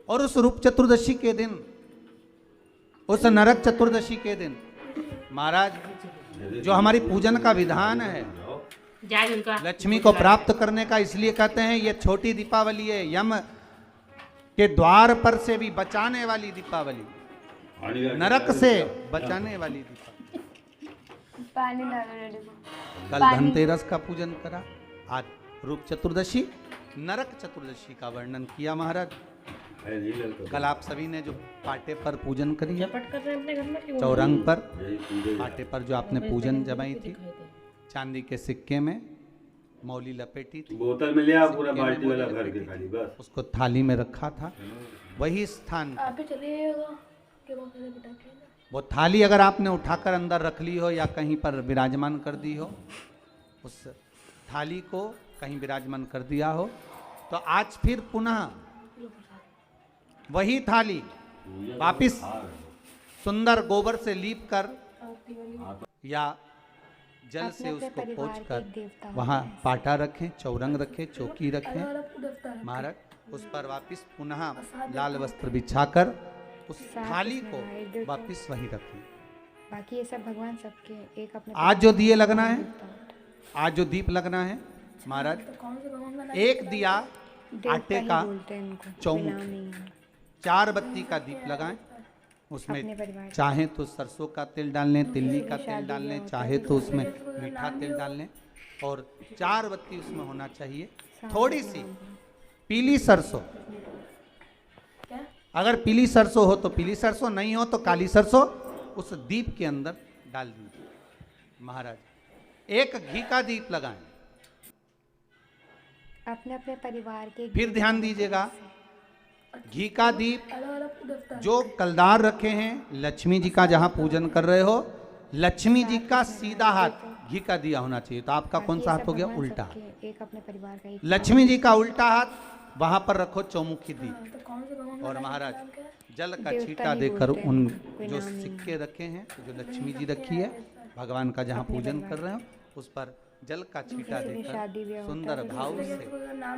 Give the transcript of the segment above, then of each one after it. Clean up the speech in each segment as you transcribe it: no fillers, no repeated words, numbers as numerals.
और उस रूप चतुर्दशी के दिन, उस नरक चतुर्दशी के दिन महाराज जो हमारी पूजन का विधान है लक्ष्मी को प्राप्त करने का, इसलिए कहते हैं ये छोटी दीपावली है, यम के द्वार पर से भी बचाने वाली दीपावली, नरक से बचाने वाली दीपावली। कल धनतेरस का पूजन करा, आज रूप चतुर्दशी, नरक चतुर्दशी का वर्णन किया महाराज। कल आप सभी ने जो पाटे पर पूजन करी है, चौरंग पर पाटे पर जो आपने पूजन जमाई थी, चांदी के सिक्के में मौली लपेटी थी, बोतल में लिया पूरा बाल्टी वाला भर के खाली बस, उसको थाली में रखा था। वही स्थान वो थाली अगर आपने उठाकर अंदर रख ली हो या कहीं पर विराजमान कर दी हो, उस थाली को कहीं विराजमान कर दिया हो, तो आज फिर पुनः वही थाली वापिस सुंदर गोबर से लीप कर या जल से उसको पोंछ कर वहाँ पाटा रखें, चौरंग रखें, चौकी रखें महाराज, उस पर वापिस पुनः लाल वस्त्र बिछाकर उस थाली को वापिस वहीं रखें। बाकी ये सब भगवान सबके एक अपने। आज जो दिए लगना है, आज जो दीप लगना है महाराज, एक दिया आटे का चौमुख, 4 बत्ती का दीप लगाएं, उसमें चाहे तो सरसों का तेल डाल लें, तिल्ली का तेल डाल लें, चाहे तो उसमें मीठा तेल डाल लें, और 4 बत्ती उसमें होना चाहिए। थोड़ी सी पीली सरसों, अगर पीली सरसों हो तो पीली सरसों, नहीं हो तो काली सरसों उस दीप के अंदर डाल दीजिए महाराज। एक घी का दीप लगाएं, अपने अपने परिवार के। फिर ध्यान दीजिएगा, घी का दीप जो कलदार रखे हैं, लक्ष्मी जी का जहां पूजन कर रहे हो, लक्ष्मी जी का सीधा हाथ घी का दिया होना चाहिए। तो आपका कौन सा हाथ हो गया? उल्टा हाथ। एक अपने परिवार का, लक्ष्मी जी का उल्टा हाथ, वहां पर रखो चौमुखी दीप, और महाराज जल का छींटा देकर उन जो सिक्के रखे हैं, जो लक्ष्मी जी रखी है भगवान का जहाँ पूजन कर रहे हो, उस पर जल का छींटा देकर सुंदर भाव से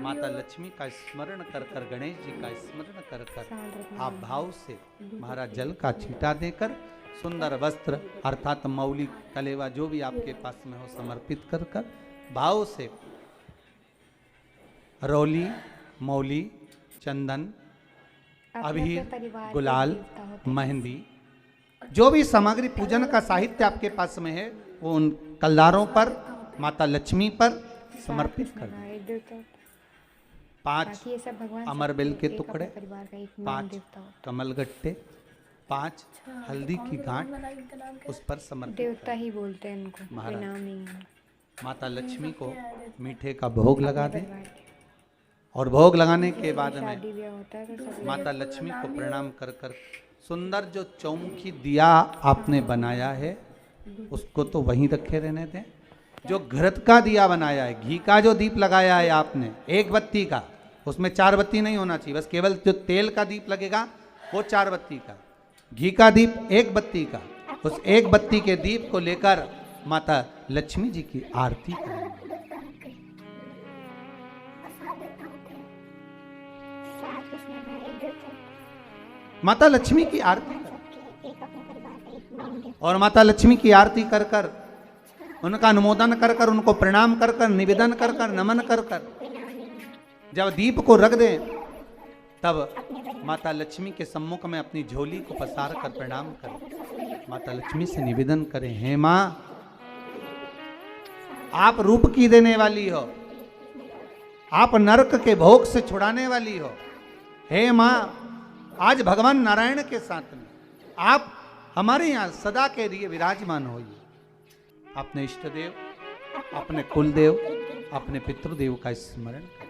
माता लक्ष्मी का स्मरण कर कर, गणेश जी का स्मरण कर कर आप भाव से महाराज जल का छींटा देकर सुंदर वस्त्र अर्थात मौली कलेवा जो भी आपके पास में हो समर्पित कर कर भाव से रौली, मौली, चंदन, अबीर, गुलाल, मेहंदी, जो भी सामग्री पूजन का साहित्य आपके पास में है वो उन कलदारों पर, माता लक्ष्मी पर समर्पित कर दें। 5 अमरबेल के टुकड़े, 5 कमलगट्टे, 5 हल्दी की गांठ उस पर समर्पित। देवता ही बोलते हैं उनको, कोई नाम नहीं है। माता लक्ष्मी को मीठे का भोग लगा दे, और भोग लगाने के बाद में माता लक्ष्मी को प्रणाम कर कर सुंदर जो चौमुखी दिया आपने बनाया है उसको तो वहीं रखे रहने दें। जो घृत का दिया बनाया है, घी का जो दीप लगाया है आपने 1 बत्ती का, उसमें 4 बत्ती नहीं होना चाहिए, बस केवल जो तेल का दीप लगेगा वो 4 बत्ती का, घी का दीप 1 बत्ती का, उस 1 बत्ती के दीप को लेकर माता लक्ष्मी जी की आरती करेंगे। माता लक्ष्मी की आरती कर, और माता लक्ष्मी की आरती कर कर उनका अनुमोदन कर कर, उनको प्रणाम कर कर, निवेदन कर कर, नमन कर कर जब दीप को रख दें, तब माता लक्ष्मी के सम्मुख में अपनी झोली को पसार कर प्रणाम करें। माता लक्ष्मी से निवेदन करें, हे माँ आप रूप की देने वाली हो, आप नरक के भोग से छुड़ाने वाली हो। हे माँ आज भगवान नारायण के साथ में आप हमारे यहाँ सदा के लिए विराजमान होइए। अपने इष्ट देव, अपने कुल देव, अपने पितृदेव का स्मरण करें।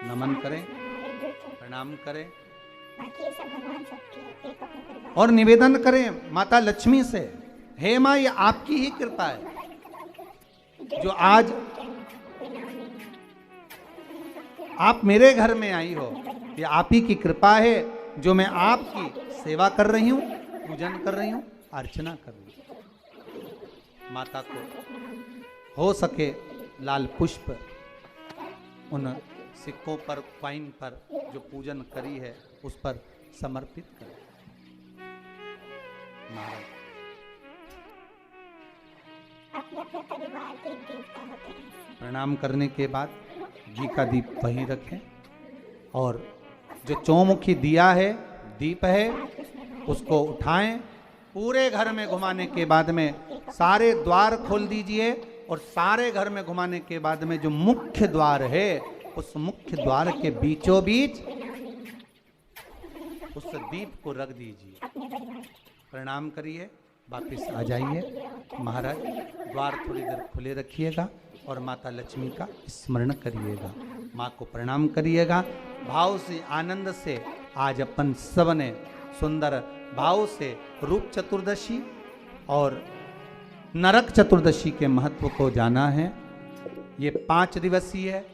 नमन करें, प्रणाम करें और निवेदन करें माता लक्ष्मी से, हे माँ ये आपकी ही कृपा है जो आज आप मेरे घर में आई हो, ये आप ही की कृपा है जो मैं आपकी सेवा कर रही हूँ, पूजन कर रही हूँ, अर्चना कर रही हूँ। माता को हो सके लाल पुष्प उन सिक्कों पर, क्वाइन पर जो पूजन करी है उस पर समर्पित करें। महाराज प्रणाम करने के बाद घी का दीप वहीं रखें और जो चौमुखी दिया है, दीप है, उसको उठाएं, पूरे घर में घुमाने के बाद में सारे द्वार खोल दीजिए और सारे घर में घुमाने के बाद में जो मुख्य द्वार है उस मुख्य द्वार के बीचों बीच उस दीप को रख दीजिए। प्रणाम करिए, वापिस आ जाइए। महाराज द्वार थोड़ी देर खुले रखिएगा और माता लक्ष्मी का स्मरण करिएगा, माँ को प्रणाम करिएगा। भाव से, आनंद से आज अपन सब ने सुंदर भाव से रूप चतुर्दशी और नरक चतुर्दशी के महत्व को जाना है। ये 5 दिवसीय है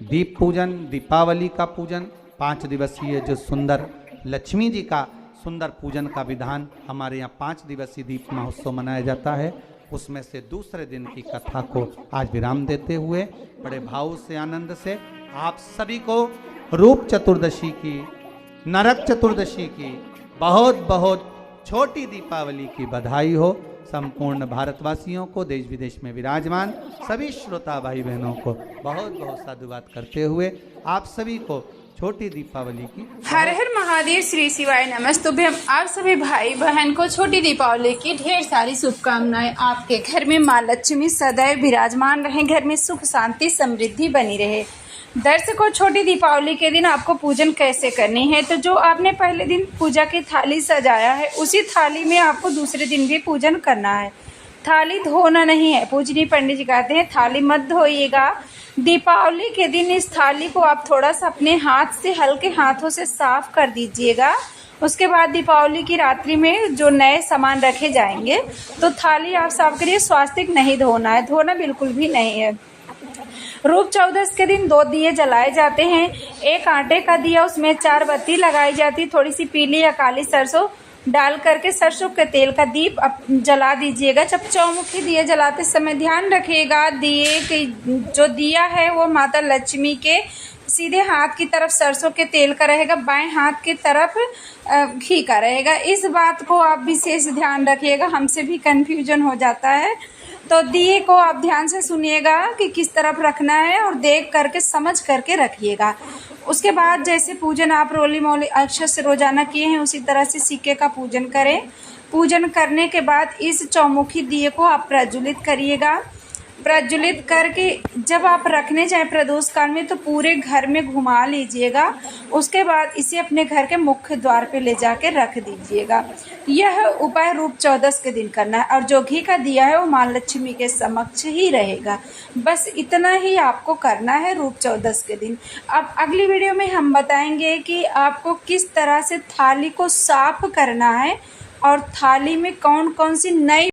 दीप पूजन, दीपावली का पूजन 5 दिवसीय, जो सुंदर लक्ष्मी जी का सुंदर पूजन का विधान हमारे यहाँ 5 दिवसीय दीप महोत्सव मनाया जाता है। उसमें से दूसरे दिन की कथा को आज विराम देते हुए बड़े भाव से, आनंद से आप सभी को रूप चतुर्दशी की, नरक चतुर्दशी की बहुत बहुत छोटी दीपावली की बधाई हो। संपूर्ण भारतवासियों को, देश विदेश में विराजमान सभी श्रोता भाई बहनों को बहुत बहुत साधुवाद करते हुए आप सभी को छोटी दीपावली की हर हर महादेव, श्री शिवाय नमस्तुभ्यम। आप सभी भाई बहन को छोटी दीपावली की ढेर सारी शुभकामनाएं। आपके घर में माँ लक्ष्मी सदैव विराजमान रहे, घर में सुख शांति समृद्धि बनी रहे। दर्शकों, छोटी दीपावली के दिन आपको पूजन कैसे करनी है, तो जो आपने पहले दिन पूजा की थाली सजाया है उसी थाली में आपको दूसरे दिन भी पूजन करना है। थाली धोना नहीं है, पूजनी पंडित जी कहते हैं थाली मत धोइएगा। दीपावली के दिन इस थाली को आप थोड़ा सा अपने हाथ से, हल्के हाथों से साफ कर दीजिएगा। उसके बाद दीपावली की रात्रि में जो नए सामान रखे जाएंगे तो थाली आप साफ करिए। स्वास्तिक नहीं धोना है, धोना बिल्कुल भी नहीं है। रूप चौदस के दिन 2 दिए जलाए जाते हैं। एक आटे का दिया, उसमें 4 बत्ती लगाई जाती, थोड़ी सी पीली या काली सरसों डाल करके सरसों के तेल का दीप जला दीजिएगा। जब चौमुखी दिए जलाते समय ध्यान रखिएगा, दिए की जो दिया है वो माता लक्ष्मी के सीधे हाथ की तरफ सरसों के तेल का रहेगा, बाएं हाथ की तरफ घी का रहेगा। इस बात को आप विशेष ध्यान रखिएगा, हमसे भी कन्फ्यूजन हो जाता है। तो दिए को आप ध्यान से सुनिएगा कि किस तरफ रखना है और देख करके समझ करके रखिएगा। उसके बाद जैसे पूजन आप रोली मोली अक्षर से रोजाना किए हैं उसी तरह से सिक्के का पूजन करें। पूजन करने के बाद इस चौमुखी दिए को आप प्रज्वलित करिएगा। प्रज्वलित करके जब आप रखने जाए प्रदोष काल में तो पूरे घर में घुमा लीजिएगा। उसके बाद इसे अपने घर के मुख्य द्वार पे ले जाके रख दीजिएगा। यह उपाय रूप चौदस के दिन करना है और जो घी का दिया है वो माँ लक्ष्मी के समक्ष ही रहेगा। बस इतना ही आपको करना है रूप चौदस के दिन। अब अगली वीडियो में हम बताएंगे कि आपको किस तरह से थाली को साफ करना है और थाली में कौन कौन सी नई